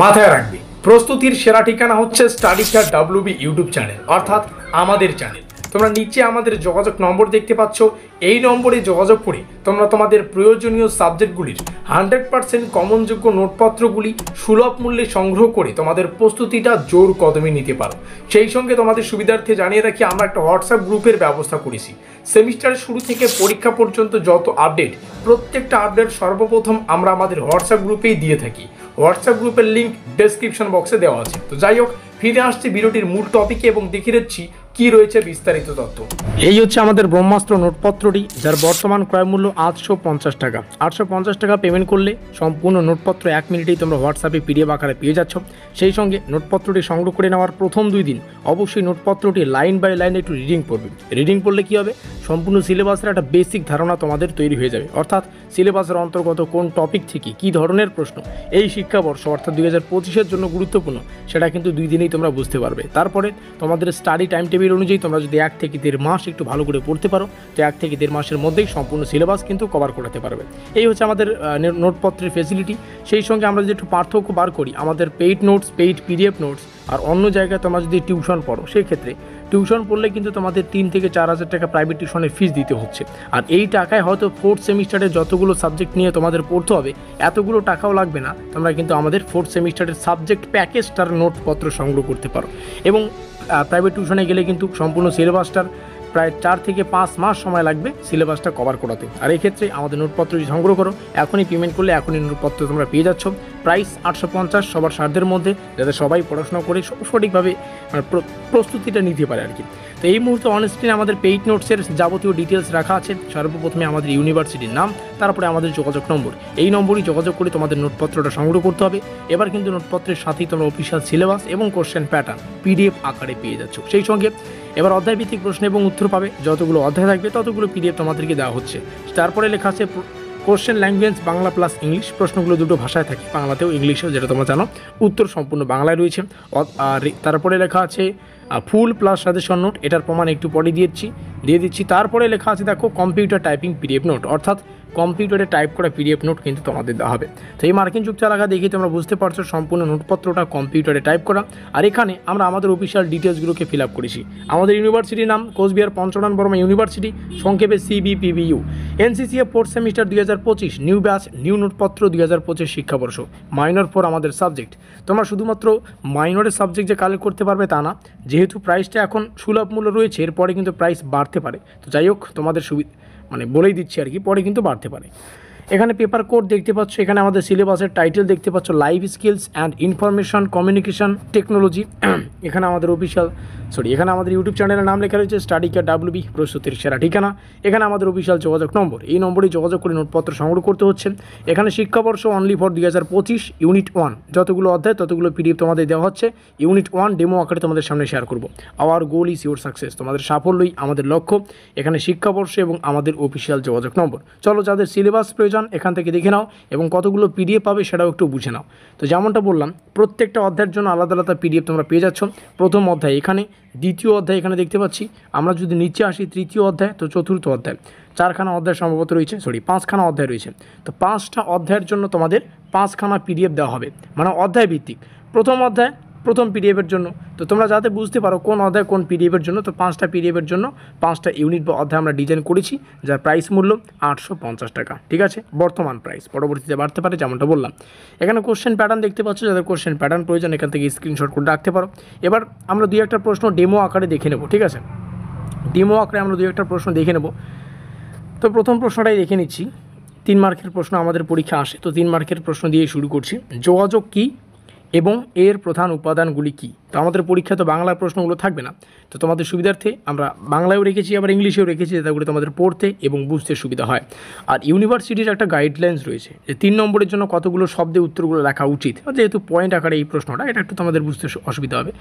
মাথায় রাখবে, প্রস্তুতির সেরা ঠিকানা হচ্ছে স্টাডিস্টার WB ইউটিউব চ্যানেল, অর্থাৎ আমাদের চ্যানেল। তোমরা নিচে আমাদের যোগাযোগ নম্বর দেখতে পাচ্ছ, এই নম্বরে যোগাযোগ করে তোমরা তোমাদের প্রয়োজনীয় সাবজেক্টগুলির 100% কমনযোগ্য নোটপত্রগুলি সুলভ মূল্যে সংগ্রহ করে তোমাদের প্রস্তুতিটা জোর কদমে নিতে পারো। সেই সঙ্গে তোমাদের সুবিধার্থে জানিয়ে রাখি, আমরা একটা হোয়াটসঅ্যাপ গ্রুপের ব্যবস্থা করেছি। সেমিস্টারের শুরু থেকে পরীক্ষা পর্যন্ত যত আপডেট, প্রত্যেকটা আপডেট সর্বপ্রথম আমরা আমাদের হোয়াটসঅ্যাপ গ্রুপেই দিয়ে থাকি। হোয়াটসঅ্যাপ গ্রুপের লিঙ্ক ডেসক্রিপশন বক্সে দেওয়া আছে। তো যাই হোক, ফিরে আসছি ভিডিওটির মূল টপিকে এবং দেখিয়ে দিচ্ছি কি রয়েছে বিস্তারিত তথ্য। এই হচ্ছে আমাদের ব্রহ্মাস্ত্র নোটপত্রটি, যার বর্তমান ক্রয় মূল্য 850 টাকা। 850 টাকা পেমেন্ট করলে সম্পূর্ণ নোটপত্র 1 মিনিটেই তোমরা হোয়াটসঅ্যাপে PDF আকারে পেয়ে যাচ্ছ। সেই সঙ্গে নোটপত্রটি সংগ্রহ করে নেওয়ার প্রথম 2 দিন অবশ্যই নোটপত্রটি লাইন বাই লাইন একটু রিডিং পড়বে। রিডিং পড়লে কী হবে, সম্পূর্ণ সিলেবাসের একটা বেসিক ধারণা তোমাদের তৈরি হয়ে যাবে। অর্থাৎ সিলেবাসের অন্তর্গত কোন টপিক থেকে কী ধরনের প্রশ্ন এই শিক্ষাবর্ষ অর্থাৎ 2025-এর জন্য গুরুত্বপূর্ণ, সেটা কিন্তু 2 দিনেই তোমরা বুঝতে পারবে। তারপরে তোমাদের স্টাডি টাইম টেবিল অনুযায়ী তোমরা যদি 1 থেকে 1.5 মাস একটু ভালো করে পড়তে পারো, তো 1 থেকে 1.5 মাসের মধ্যেই সম্পূর্ণ সিলেবাস কিন্তু কভার করাতে পারবে। এই হচ্ছে আমাদের নোটপত্রের ফেসিলিটি। সেই সঙ্গে আমরা যদি একটু পার্থক্য বার করি, আমাদের paid notes, paid PDF notes আর অন্য জায়গায় তোমরা যদি টিউশন পড়ো, সেই ক্ষেত্রে টিউশন পড়লে কিন্তু তোমাদের 3 থেকে 4 হাজার টাকা প্রাইভেট টিউশনের ফিস দিতে হচ্ছে। আর এই টাকায় হয়তো 4th সেমিস্টারে যতগুলো সাবজেক্ট নিয়ে তোমাদের পড়তে হবে, এতগুলো টাকাও লাগবে না। তোমরা কিন্তু আমাদের 4th সেমিস্টারের সাবজেক্ট প্যাকেজটার নোটপত্র সংগ্রহ করতে পারো। এবং প্রাইভেট টিউশনে গেলে কিন্তু সম্পূর্ণ সিলেবাসটার প্রায় 4 থেকে 5 মাস সময় লাগবে সিলেবাসটা কভার করাতে। আর এই ক্ষেত্রে আমাদের নোটপত্র যদি সংগ্রহ করো, এখনই পেমেন্ট করলে এখনই নোটপত্র তোমরা পেয়ে যাচ্ছ। প্রাইস 850, সবার সাধ্যের মধ্যে, যাতে সবাই পড়াশোনা করে সঠিকভাবে প্রস্তুতিটা নিতে পারে আর কি। তো এই মুহূর্তে অনস্ক্রিনে আমাদের পেইড নোটসের যাবতীয় ডিটেলস রাখা আছে। সর্বপ্রথমে আমাদের ইউনিভার্সিটির নাম, তারপরে আমাদের যোগাযোগ নম্বর। এই নম্বরই যোগাযোগ করে তোমাদের নোটপত্রটা সংগ্রহ করতে হবে। এবার কিন্তু নোটপত্রের সাথেই তোমরা অফিসিয়াল সিলেবাস এবং কোশ্চেন প্যাটার্ন PDF আকারে পেয়ে যাচ্ছ। সেই সঙ্গে এবার অধ্যায়ভিত্তিক প্রশ্ন এবং উত্তর পাবে। যতগুলো অধ্যায় থাকবে ততগুলো PDF তোমাদেরকে দেওয়া হচ্ছে। তারপরে লেখা আছে question language Bangla plus English. প্রশ্নগুলো দুটো ভাষায় থাকে, বাংলাতেও ইংলিশেও, যেটা তোমরা জানো। উত্তর সম্পূর্ণ বাংলায় রয়েছে। আর তারপরে লেখা আছে ফুল প্লাস সাজেশন নোট, এটার প্রমাণ একটু পরে দিয়ে দিচ্ছি। তারপরে লেখা আছে দেখো কম্পিউটার টাইপিং PDF নোট, অর্থাৎ কম্পিউটারে টাইপ করা PDF নোট কিন্তু তোমাদের দেওয়া হবে। তো এই মার্কিন যুক্ত এলাকা দেখে তোমরা বুঝতে পারছো সম্পূর্ণ নোটপত্রটা কম্পিউটারে টাইপ করা। আর এখানে আমরা আমাদের অফিসিয়াল ডিটেলসগুলোকে ফিল আপ করেছি। আমাদের ইউনিভার্সিটির নাম কোচবিহার পঞ্চনন বর্মা ইউনিভার্সিটি, সংক্ষেপে CBPBU। NCCA 4th semester 2025, new batch, new নোটপত্র 2025 শিক্ষাবর্ষ। মাইনর 4 আমাদের সাবজেক্ট। তোমরা শুধুমাত্র মাইনরের সাবজেক্ট যে কালেক্ট করতে পারবে তা না, যেহেতু প্রাইসটা এখন সুলভ মূল্য রয়েছে, এরপরে কিন্তু প্রাইস বাড়তে পারে। তো যাই হোক, তোমাদের বলেই দিচ্ছি আর কি, পরে কিন্তু বাড়তে পারে। এখানে পেপার কোড দেখতে পাচ্ছ, এখানে আমাদের সিলেবাসের টাইটেল দেখতে পাচ্ছ life skills and information communication technology. এখানে আমাদের এখানে আমাদের ইউটিউব চ্যানেলের নাম লেখা রয়েছে স্টাডিস্টার WB, প্রস্তুতির সেরা ঠিকানা। এখানে আমাদের অফিসিয়াল যোগাযোগ নম্বর, এই নম্বরেই যোগাযোগ করে নোটপত্র সংগ্রহ করতে হচ্ছে। এখানে শিক্ষাবর্ষ অনলি ফর 2025, ইউনিট 1 যতগুলো অধ্যায় ততগুলো PDF তোমাদের দেওয়া হচ্ছে। ইউনিট 1 ডেমো আকারে তোমাদের সামনে শেয়ার করব। Hour goal is your success, তোমাদের সাফল্যই আমাদের লক্ষ্য। এখানে শিক্ষাবর্ষ এবং আমাদের অফিসিয়াল যোগাযোগ নম্বর। চলো, যাদের সিলেবাস প্রয়োজন এখান থেকে দেখে নাও এবং কতগুলো PDF পাবে সেটাও একটু বুঝে নাও। তো যেমনটা বললাম, প্রত্যেকটা অধ্যায়ের জন্য আলাদা আলাদা PDF তোমরা পেয়ে যাচ্ছ। প্রথম অধ্যায় এখানে, দ্বিতীয় অধ্যায় এখানে দেখতে পাচ্ছি। আমরা যদি নিচে আসি, তৃতীয় অধ্যায়, তো চতুর্থ অধ্যায়, 4খানা অধ্যায় সম্ভবত রয়েছে, 5খানা অধ্যায় রয়েছে। তো 5টা অধ্যায়ের জন্য তোমাদের 5খানা PDF দেওয়া হবে, মানে অধ্যায় ভিত্তিক। প্রথম অধ্যায় প্রথম PDF-এর জন্য। তো তোমরা যাতে বুঝতে পারো কোন অধ্যায় কোন PDF-এর জন্য, তো 5টা PDF-এর জন্য 5টা ইউনিট বা অধ্যায় আমরা ডিজাইন করেছি, যার প্রাইস মূল্য 850 টাকা। ঠিক আছে, বর্তমান প্রাইস, পরবর্তীতে বাড়তে পারে যেমনটা বললাম। এখানে কোশ্চেন প্যাটার্ন দেখতে পাচ্ছ, যাদের কোশ্চেন প্যাটার্ন প্রয়োজন এখান থেকে স্ক্রিনশট করে রাখতে পারো। এবার আমরা 2-1টা প্রশ্ন ডেমো আকারে দেখে নেব। ঠিক আছে, ডেমো আকারে আমরা 2-1টা প্রশ্ন দেখে নেব। তো প্রথম প্রশ্নটাই দেখে নিচ্ছি। 3 মার্কের প্রশ্ন আমাদের পরীক্ষা আসে, তো 3 মার্কের প্রশ্ন দিয়ে শুরু করছি। যোগাযোগ কী এবং এর প্রধান উপাদানগুলি কী? তো আমাদের পরীক্ষা তো বাংলার প্রশ্নগুলো থাকবে না, তো তোমাদের সুবিধার্থে আমরা বাংলায়ও রেখেছি, আবার ইংলিশেও রেখেছি, যাতে তোমাদের পড়তে এবং বুঝতে সুবিধা হয়। আর ইউনিভার্সিটির একটা গাইডলাইন্স রয়েছে যে 3 নম্বরের জন্য কতগুলো শব্দে উত্তরগুলো লেখা উচিত। যেহেতু পয়েন্ট আকারে এই প্রশ্নটা, এটা একটু তোমাদের বুঝতে অসুবিধা হবে।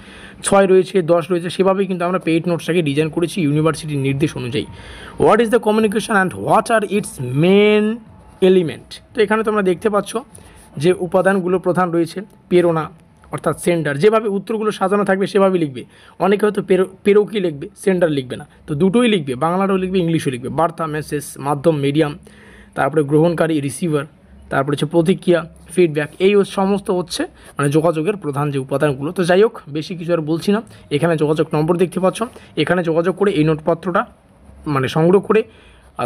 6 রয়েছে, 10 রয়েছে, সেভাবেই কিন্তু আমরা পেইড নোটসটাকে ডিজাইন করেছি ইউনিভার্সিটির নির্দেশ অনুযায়ী। What is the communication and what are its main element? তো এখানে তোমরা দেখতে পাচ্ছ যে উপাদানগুলো প্রধান রয়েছে। প্রেরণা অর্থাৎ সেন্ডার, যেভাবে উত্তরগুলো সাজানো থাকবে সেভাবেই লিখবে। অনেকে হয়তো প্রেরকই লিখবে, সেন্ডার লিখবে না, তো দুটোই লিখবে, বাংলাটাও লিখবে ইংলিশও লিখবে। বার্তা, মেসেজ, মাধ্যম, মিডিয়াম, তারপরে গ্রহণকারী, রিসিভার, তারপরে হচ্ছে প্রতিক্রিয়া, ফিডব্যাক, এই সমস্ত হচ্ছে মানে যোগাযোগের প্রধান যে উপাদানগুলো। তো যাই হোক, বেশি কিছু আর বলছি না। এখানে যোগাযোগ নম্বর দেখতে পাচ্ছ, এখানে যোগাযোগ করে এই নোটপত্রটা মানে সংগ্রহ করে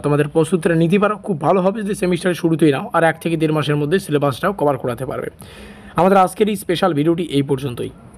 তোমাদের প্রস্তুতিটা নিতে পারো। খুব ভালো হবে যদি সেমিস্টারের শুরুতেই নাও, আর 1 থেকে 1.5 মাসের মধ্যে সিলেবাসটাও কভার করাতে পারবে। আমাদের আজকের এই স্পেশাল ভিডিওটি এই পর্যন্তই।